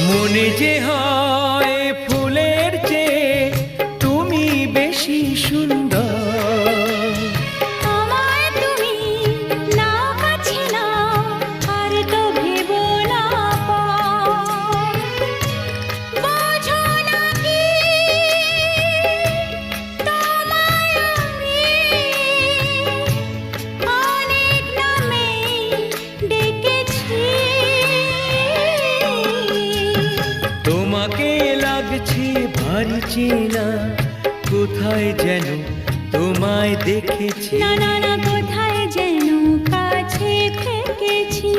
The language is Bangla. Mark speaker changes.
Speaker 1: মনে যে হয় ফুলের চেয়ে তুমি বেশি সুন্দর।
Speaker 2: আমায় তুমি নাও কাছে নাও, আর তো ভেবো না পর। বোঝো না কি তোমায় আমি অনেক নামে ডেকেছি।
Speaker 1: তোমাকে লাগছে ভারী চেনা, কোথায় যেন তোমায় দেখেছি।
Speaker 2: না না না, কোথায় যেন কাছে থেকেছি।